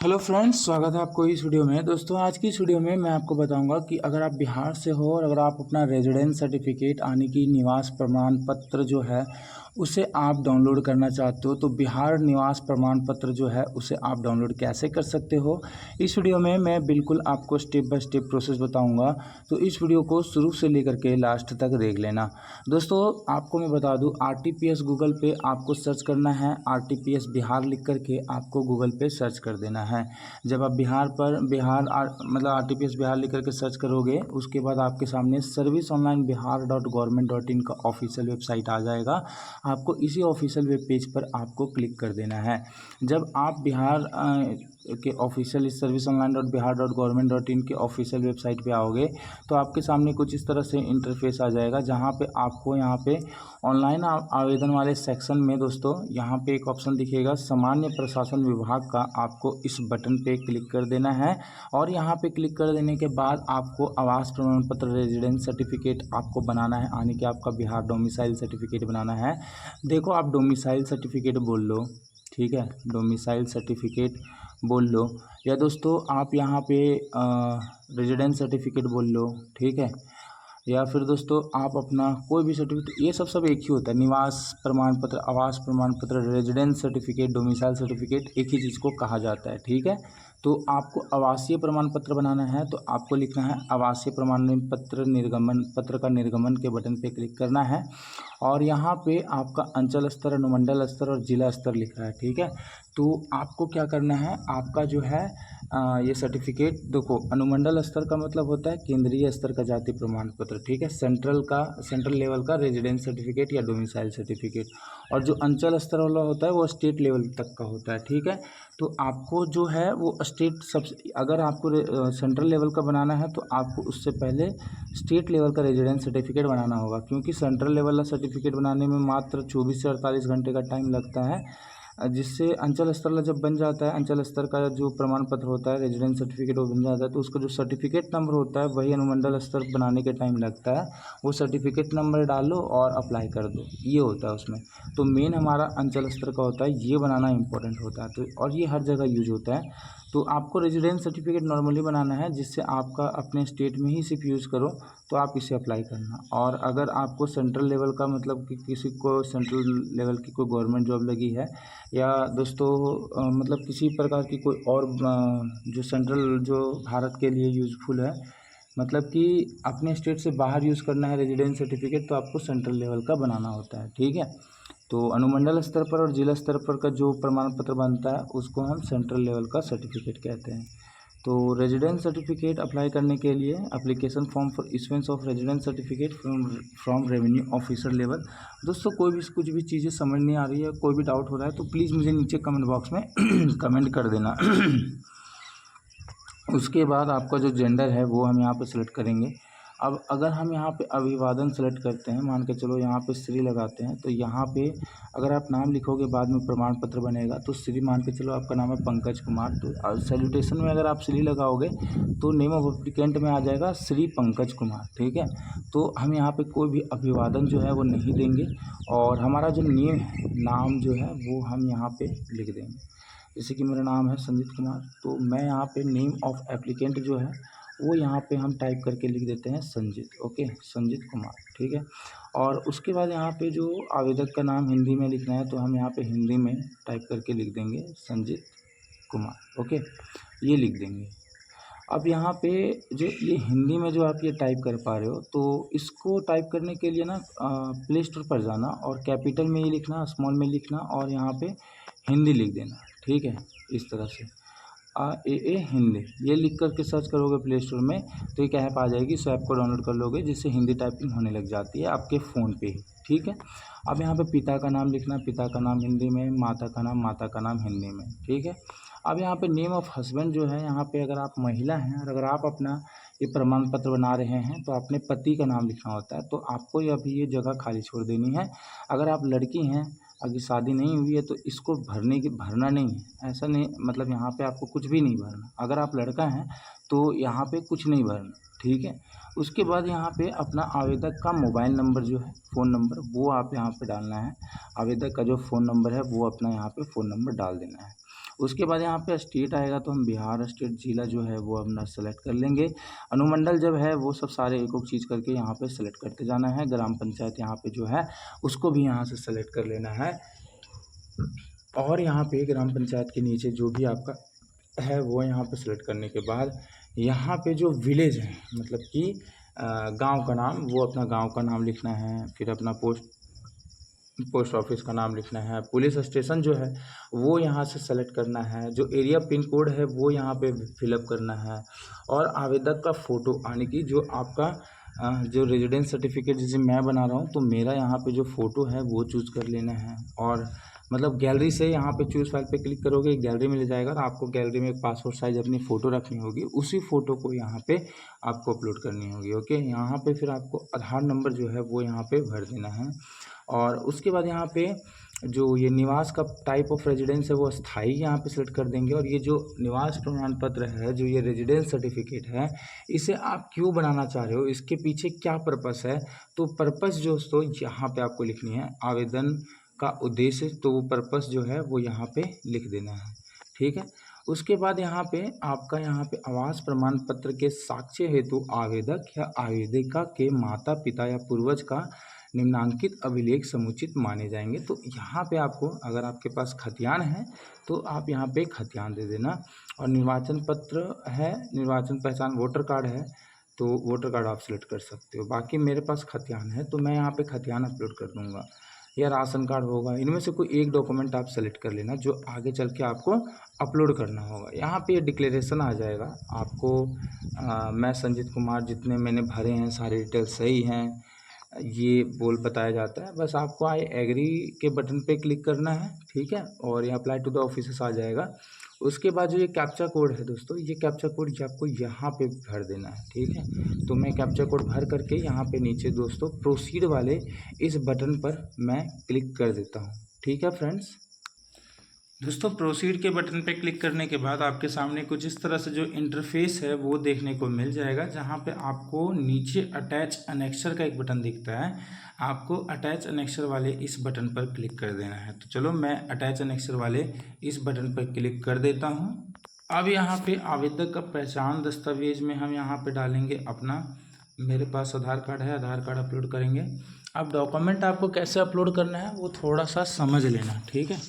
Hello friends, स्वागत है आपको इस वीडियो में। दोस्तों, आज की इस वीडियो में मैं आपको बताऊंगा कि अगर आप बिहार से हो और अगर आप अपना रेजिडेंस सर्टिफिकेट यानी कि निवास प्रमाण पत्र जो है उसे आप डाउनलोड करना चाहते हो तो बिहार निवास प्रमाण पत्र जो है उसे आप डाउनलोड कैसे कर सकते हो, इस वीडियो में मैं बिल्कुल आपको स्टेप बाय स्टेप प्रोसेस बताऊंगा। तो इस वीडियो को शुरू से लेकर के लास्ट तक देख लेना। दोस्तों, आपको मैं बता दूं, RTPS गूगल पे आपको सर्च करना है। RTPS बिहार लिख करके आपको गूगल पे सर्च कर देना है। जब आप मतलब RTPS बिहार लिख करके सर्च करोगे, उसके बाद आपके सामने सर्विस ऑनलाइन bihargovernment.in का ऑफिशियल वेबसाइट आ जाएगा। आपको इसी ऑफिशियल वेब पेज पर आपको क्लिक कर देना है। जब आप बिहार के ऑफिशियल सर्विस online.bihargovernment.in के ऑफिशियल वेबसाइट पे आओगे तो आपके सामने कुछ इस तरह से इंटरफेस आ जाएगा, जहाँ पे आपको यहाँ पे ऑनलाइन आवेदन वाले सेक्शन में दोस्तों यहाँ पे एक ऑप्शन दिखेगा सामान्य प्रशासन विभाग का। आपको इस बटन पे क्लिक कर देना है और यहाँ पे क्लिक कर देने के बाद आपको आवास प्रमाण पत्र रेजिडेंस सर्टिफिकेट आपको बनाना है, यानी कि आपका बिहार डोमिसाइल सर्टिफिकेट बनाना है। देखो, आप डोमिसाइल सर्टिफिकेट बोल लो, ठीक है, डोमिसाइल सर्टिफिकेट बोल लो, या दोस्तों आप यहाँ पे रेजिडेंस सर्टिफिकेट बोल लो, ठीक है, या फिर दोस्तों आप अपना कोई भी सर्टिफिकेट, ये सब एक ही होता है। निवास प्रमाण पत्र, आवास प्रमाण पत्र, रेजिडेंस सर्टिफिकेट, डोमिसाइल सर्टिफिकेट एक ही चीज़ को कहा जाता है, ठीक है। तो आपको आवासीय प्रमाण पत्र बनाना है तो आपको लिखना है आवासीय प्रमाण पत्र निर्गमन, पत्र का निर्गमन के बटन पे क्लिक करना है और यहाँ पे आपका अंचल स्तर, अनुमंडल स्तर और जिला स्तर लिख रहा है, ठीक है। तो आपको क्या करना है, आपका जो है ये सर्टिफिकेट, देखो, अनुमंडल स्तर का मतलब होता है केंद्रीय स्तर का जाति प्रमाण पत्र, ठीक है, सेंट्रल लेवल का रेजिडेंस सर्टिफिकेट या डोमिसाइल सर्टिफिकेट, और जो अंचल स्तर वाला होता है वो स्टेट लेवल तक का होता है, ठीक है। तो आपको जो है वो स्टेट सबसे, अगर आपको सेंट्रल लेवल का बनाना है तो आपको उससे पहले स्टेट लेवल का रेजिडेंस सर्टिफिकेट बनाना होगा, क्योंकि सेंट्रल लेवल का सर्टिफिकेट बनाने में मात्र 24 से 48 घंटे का टाइम लगता है, जिससे अंचल स्तर जब बन जाता है, अंचल स्तर का जो प्रमाण पत्र होता है, रेजिडेंस सर्टिफिकेट, वो बन जाता है तो उसका जो सर्टिफिकेट नंबर होता है वही अनुमंडल स्तर बनाने के टाइम लगता है। वो सर्टिफिकेट नंबर डालो और अप्लाई कर दो, ये होता है उसमें। तो मेन हमारा अंचल स्तर का होता है, ये बनाना इंपॉर्टेंट होता है, तो और ये हर जगह यूज होता है। तो आपको रेजिडेंस सर्टिफिकेट नॉर्मली बनाना है, जिससे आपका अपने स्टेट में ही सिर्फ यूज़ करो, तो आप इसे अप्लाई करना। और अगर आपको सेंट्रल लेवल का, मतलब कि किसी को सेंट्रल लेवल की कोई गवर्नमेंट जॉब लगी है, या दोस्तों मतलब किसी प्रकार की कोई और जो सेंट्रल, जो भारत के लिए यूज़फुल है, मतलब कि अपने स्टेट से बाहर यूज़ करना है रेजिडेंस सर्टिफिकेट, तो आपको सेंट्रल लेवल का बनाना होता है, ठीक है। तो अनुमंडल स्तर पर और जिला स्तर पर का जो प्रमाण पत्र बनता है उसको हम सेंट्रल लेवल का सर्टिफिकेट कहते हैं। तो रेजिडेंस सर्टिफिकेट अप्लाई करने के लिए application form for issuance of residence certificate from revenue officer level. दोस्तों, कुछ भी चीज़ें समझ नहीं आ रही है, कोई भी डाउट हो रहा है तो प्लीज़ मुझे नीचे कमेंट बॉक्स में कमेंट कर देना। उसके बाद आपका जो जेंडर है वो हम यहाँ पे सिलेक्ट करेंगे। अब अगर हम यहाँ पे अभिवादन सेलेक्ट करते हैं, मान के चलो यहाँ पे श्री लगाते हैं, तो यहाँ पे अगर आप नाम लिखोगे बाद में प्रमाण पत्र बनेगा, तो श्री, मान के चलो आपका नाम है पंकज कुमार, तो सैल्यूटेशन में अगर आप श्री लगाओगे तो नेम ऑफ एप्लीकेंट में आ जाएगा श्री पंकज कुमार, ठीक है। तो हम यहाँ पे कोई भी अभिवादन जो है वो नहीं देंगे और हमारा जो नाम जो है वो हम यहाँ पे लिख देंगे। जैसे कि मेरा नाम है संजीत कुमार, तो मैं यहाँ पे नेम ऑफ एप्लीकेंट जो है वो यहाँ पे हम टाइप करके लिख देते हैं संजीत, ओके, संजीत कुमार, ठीक है। और उसके बाद यहाँ पे जो आवेदक का नाम हिंदी में लिखना है तो हम यहाँ पे हिंदी में टाइप करके लिख देंगे संजीत कुमार, ओके, ये लिख देंगे। अब यहाँ पे जो ये हिंदी में जो आप ये टाइप कर पा रहे हो, तो इसको टाइप करने के लिए ना प्ले स्टोर पर जाना और कैपिटल में ही लिखना, स्मॉल में लिखना और यहाँ पे हिंदी लिख देना, ठीक है, इस तरह से हिंदी, ये लिख करके सर्च करोगे प्ले स्टोर में तो एक ऐप आ जाएगी, इस ऐप को डाउनलोड कर लोगे, जिससे हिंदी टाइपिंग होने लग जाती है आपके फ़ोन पे ही, ठीक है। अब यहाँ पे पिता का नाम लिखना, पिता का नाम हिंदी में, माता का नाम हिंदी में, ठीक है। अब यहाँ पे नेम ऑफ हस्बैंड जो है, यहाँ पे अगर आप महिला हैं और अगर आप अपना ये प्रमाण पत्र बना रहे हैं तो अपने पति का नाम लिखना होता है, तो आपको अभी ये जगह खाली छोड़ देनी है। अगर आप लड़की हैं, अभी शादी नहीं हुई है, तो इसको भरना नहीं है, ऐसा नहीं, मतलब यहाँ पे आपको कुछ भी नहीं भरना। अगर आप लड़का हैं तो यहाँ पे कुछ नहीं भरना, ठीक है। उसके बाद यहाँ पे अपना आवेदक का मोबाइल नंबर जो है, फ़ोन नंबर, वो आप यहाँ पे डालना है। आवेदक का जो फ़ोन नंबर है वो अपना यहाँ पे फ़ोन नंबर डाल देना है। उसके बाद यहाँ पे स्टेट आएगा तो हम बिहार स्टेट, जिला जो है वो अपना सेलेक्ट कर लेंगे। अनुमंडल जब है वो सब सारे एक एक चीज़ करके यहाँ पे सेलेक्ट करते जाना है। ग्राम पंचायत यहाँ पे जो है उसको भी यहाँ से सेलेक्ट कर लेना है। और यहाँ पे ग्राम पंचायत के नीचे जो भी आपका है वो यहाँ पे सेलेक्ट करने के बाद यहाँ पे जो विलेज है मतलब कि गांव का नाम, वो अपना गांव का नाम लिखना है। फिर अपना पोस्ट ऑफिस का नाम लिखना है। पुलिस स्टेशन जो है वो यहाँ से सेलेक्ट करना है। जो एरिया पिन कोड है वो यहाँ पे फिलअप करना है। और आवेदक का फ़ोटो यानी कि जो आपका जो रेजिडेंस सर्टिफिकेट जैसे मैं बना रहा हूँ तो मेरा यहाँ पे जो फ़ोटो है वो चूज़ कर लेना है। और मतलब गैलरी से यहाँ पे चूज़ फाइल पे क्लिक करोगे, गैलरी में ले जाएगा और आपको गैलरी में एक पासपोर्ट साइज़ अपनी फ़ोटो रखनी होगी। उसी फ़ोटो को यहाँ पे आपको अपलोड करनी होगी। ओके, यहाँ पे फिर आपको आधार नंबर जो है वो यहाँ पे भर देना है। और उसके बाद यहाँ पे जो ये निवास का टाइप ऑफ रेजिडेंस है वो स्थायी यहाँ पे सेलेक्ट कर देंगे। और ये जो निवास प्रमाण पत्र है, जो ये रेजिडेंस सर्टिफिकेट है, इसे आप क्यों बनाना चाह रहे हो, इसके पीछे क्या पर्पस है, तो पर्पस जो दोस्तों यहाँ पे आपको लिखनी है। आवेदन का उद्देश्य, तो वो पर्पस जो है वो यहाँ पे लिख देना है। ठीक है। उसके बाद यहाँ पे आपका यहाँ पे आवास प्रमाण पत्र के साक्ष्य हेतु आवेदक या आवेदिका के माता पिता या पूर्वज का निम्नांकित अभिलेख समुचित माने जाएंगे। तो यहाँ पे आपको, अगर आपके पास खतियान है तो आप यहाँ पे खतियान दे देना। और निर्वाचन पत्र है, निर्वाचन पहचान वोटर कार्ड है तो वोटर कार्ड आप सेलेक्ट कर सकते हो। बाकी मेरे पास खतियान है तो मैं यहाँ पे खतियान अपलोड कर दूँगा, या राशन कार्ड होगा। इनमें से कोई एक डॉक्यूमेंट आप सेलेक्ट कर लेना जो आगे चल के आपको अपलोड करना होगा। यहाँ पे ये डिक्लेरेशन आ जाएगा आपको, मैं संजीत कुमार जितने मैंने भरे हैं सारे डिटेल सही हैं ये बोल बताया जाता है। बस आपको आई एग्री के बटन पे क्लिक करना है। ठीक है। और ये अप्लाई टू द ऑफिस आ जाएगा। उसके बाद जो ये कैप्चा कोड है दोस्तों, ये कैप्चा कोड आपको यहाँ पे भर देना है। ठीक है। तो मैं कैप्चा कोड भर करके यहाँ पे नीचे दोस्तों प्रोसीड वाले इस बटन पर मैं क्लिक कर देता हूँ। ठीक है फ्रेंड्स। दोस्तों प्रोसीड के बटन पे क्लिक करने के बाद आपके सामने कुछ इस तरह से जो इंटरफेस है वो देखने को मिल जाएगा, जहाँ पे आपको नीचे अटैच अनेक्सर का एक बटन दिखता है। आपको अटैच अनेक्सर वाले इस बटन पर क्लिक कर देना है। तो चलो मैं अटैच अनेक्सर वाले इस बटन पर क्लिक कर देता हूँ। अब यहाँ पे आवेदक का पहचान दस्तावेज में हम यहाँ पे डालेंगे अपना, मेरे पास आधार कार्ड है, आधार कार्ड अपलोड करेंगे। अब डॉक्यूमेंट आपको कैसे अपलोड करना है वो थोड़ा सा समझ लेना। ठीक है।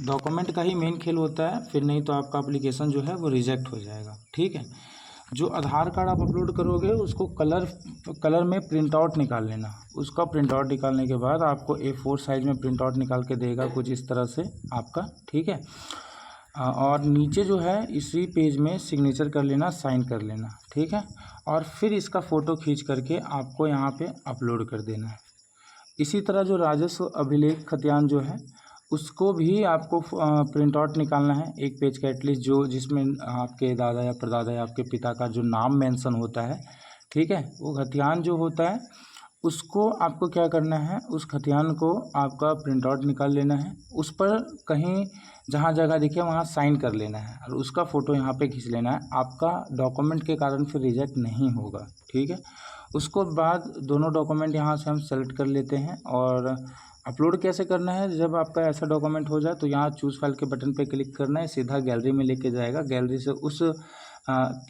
डॉक्यूमेंट का ही मेन खेल होता है, फिर नहीं तो आपका एप्लीकेशन जो है वो रिजेक्ट हो जाएगा। ठीक है। जो आधार कार्ड आप अपलोड करोगे उसको कलर में प्रिंट आउट निकाल लेना। उसका प्रिंट आउट निकालने के बाद आपको A4 साइज़ में प्रिंट आउट निकाल के देगा कुछ इस तरह से आपका। ठीक है। और नीचे जो है इसी पेज में सिग्नेचर कर लेना, साइन कर लेना। ठीक है। और फिर इसका फ़ोटो खींच करके आपको यहाँ पे अपलोड कर देना है। इसी तरह जो राजस्व अभिलेख खतियान जो है उसको भी आपको प्रिंट आउट निकालना है, एक पेज का एटलीस्ट, जो जिसमें आपके दादा या परदादा या आपके पिता का जो नाम मेंशन होता है। ठीक है। वो खतियान जो होता है उसको आपको क्या करना है, उस खतियान को आपका प्रिंट आउट निकाल लेना है। उस पर कहीं जहाँ जगह दिखे वहाँ साइन कर लेना है और उसका फ़ोटो यहाँ पे खींच लेना है। आपका डॉक्यूमेंट के कारण फिर रिजेक्ट नहीं होगा। ठीक है। उसको बाद दोनों डॉक्यूमेंट यहाँ से हम सेलेक्ट कर लेते हैं। और अपलोड कैसे करना है, जब आपका ऐसा डॉक्यूमेंट हो जाए तो यहाँ चूज़ फाइल के बटन पे क्लिक करना है, सीधा गैलरी में लेके जाएगा। गैलरी से उस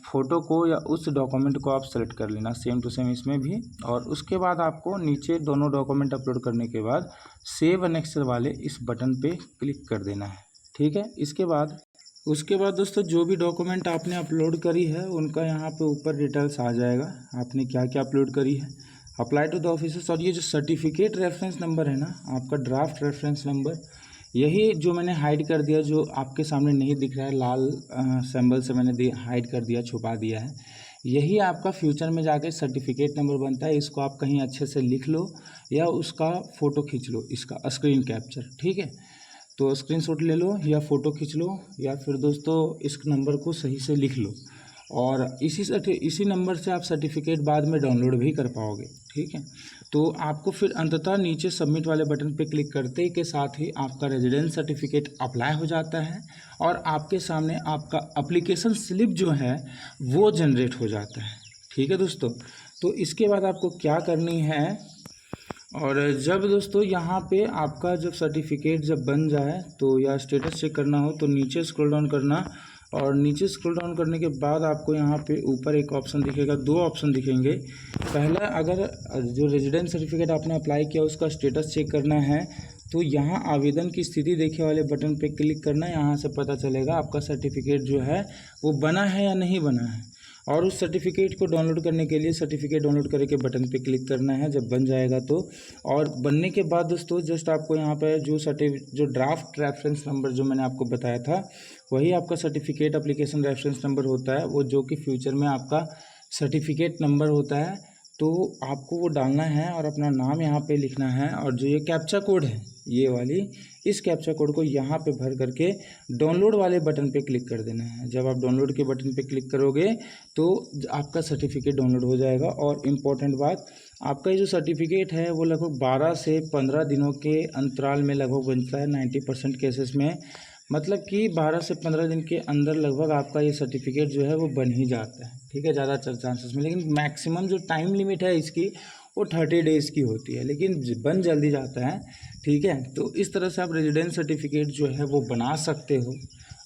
फ़ोटो को या उस डॉक्यूमेंट को आप सेलेक्ट कर लेना, सेम टू सेम इसमें भी। और उसके बाद आपको नीचे दोनों डॉक्यूमेंट अपलोड करने के बाद सेव एनेक्सर वाले इस बटन पे क्लिक कर देना है। ठीक है। उसके बाद दोस्तों जो भी डॉक्यूमेंट आपने अपलोड करी है उनका यहाँ पे ऊपर डिटेल्स आ जाएगा, आपने क्या क्या अपलोड करी है। अप्लाई टू द ऑफिसर्स, और ये जो सर्टिफिकेट रेफरेंस नंबर है ना, आपका ड्राफ्ट रेफरेंस नंबर, यही जो मैंने हाइड कर दिया, जो आपके सामने नहीं दिख रहा है, लाल सिंबल से मैंने हाइड कर दिया, छुपा दिया है, यही आपका फ्यूचर में जाके सर्टिफिकेट नंबर बनता है। इसको आप कहीं अच्छे से लिख लो या उसका फ़ोटो खींच लो, इसका स्क्रीन कैप्चर। ठीक है। तो स्क्रीनशॉट ले लो या फ़ोटो खींच लो, या फिर दोस्तों इस नंबर को सही से लिख लो, और इसी नंबर से आप सर्टिफिकेट बाद में डाउनलोड भी कर पाओगे। ठीक है। तो आपको फिर अंततः नीचे सबमिट वाले बटन पे क्लिक करते के साथ ही आपका रेजिडेंस सर्टिफिकेट अप्लाई हो जाता है और आपके सामने आपका एप्लीकेशन स्लिप जो है वो जनरेट हो जाता है। ठीक है दोस्तों। तो इसके बाद आपको क्या करनी है, और जब दोस्तों यहाँ पे आपका जब सर्टिफिकेट जब बन जाए तो या स्टेटस चेक करना हो तो नीचे स्क्रॉल डाउन करना, और नीचे स्क्रॉल डाउन करने के बाद आपको यहाँ पे ऊपर एक ऑप्शन दिखेगा, दो ऑप्शन दिखेंगे। पहला, अगर जो रेजिडेंस सर्टिफिकेट आपने अप्लाई किया उसका स्टेटस चेक करना है तो यहाँ आवेदन की स्थिति देखे वाले बटन पे क्लिक करना। यहाँ से पता चलेगा आपका सर्टिफिकेट जो है वो बना है या नहीं बना है। और उस सर्टिफिकेट को डाउनलोड करने के लिए सर्टिफिकेट डाउनलोड करे के बटन पे क्लिक करना है जब बन जाएगा तो। और बनने के बाद दोस्तों जस्ट आपको यहाँ पे जो ड्राफ्ट रेफरेंस नंबर जो मैंने आपको बताया था वही आपका सर्टिफिकेट एप्लीकेशन रेफरेंस नंबर होता है, वो जो कि फ्यूचर में आपका सर्टिफिकेट नंबर होता है। तो आपको वो डालना है और अपना नाम यहाँ पे लिखना है, और जो ये कैप्चा कोड है ये वाली, इस कैप्चा कोड को यहाँ पे भर करके डाउनलोड वाले बटन पे क्लिक कर देना है। जब आप डाउनलोड के बटन पे क्लिक करोगे तो आपका सर्टिफिकेट डाउनलोड हो जाएगा। और इम्पॉर्टेंट बात, आपका ये जो सर्टिफिकेट है वो लगभग 12 से 15 दिनों के अंतराल में लगभग बनता है 90% केसेस में। मतलब कि 12 से 15 दिन के अंदर लगभग आपका ये सर्टिफिकेट जो है वो बन ही जाता है, ठीक है, ज़्यादा चांसेस में। लेकिन मैक्सिमम जो टाइम लिमिट है इसकी वो 30 डेज़ की होती है, लेकिन बन जल्दी जाता है, ठीक है। तो इस तरह से आप रेजिडेंस सर्टिफिकेट जो है वो बना सकते हो।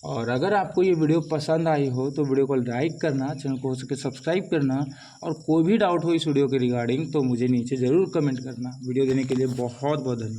और अगर आपको ये वीडियो पसंद आई हो तो वीडियो को लाइक करना, चैनल को हो सके सब्सक्राइब करना, और कोई भी डाउट हो इस वीडियो के रिगार्डिंग तो मुझे नीचे ज़रूर कमेंट करना। वीडियो देने के लिए बहुत बहुत धन्यवाद।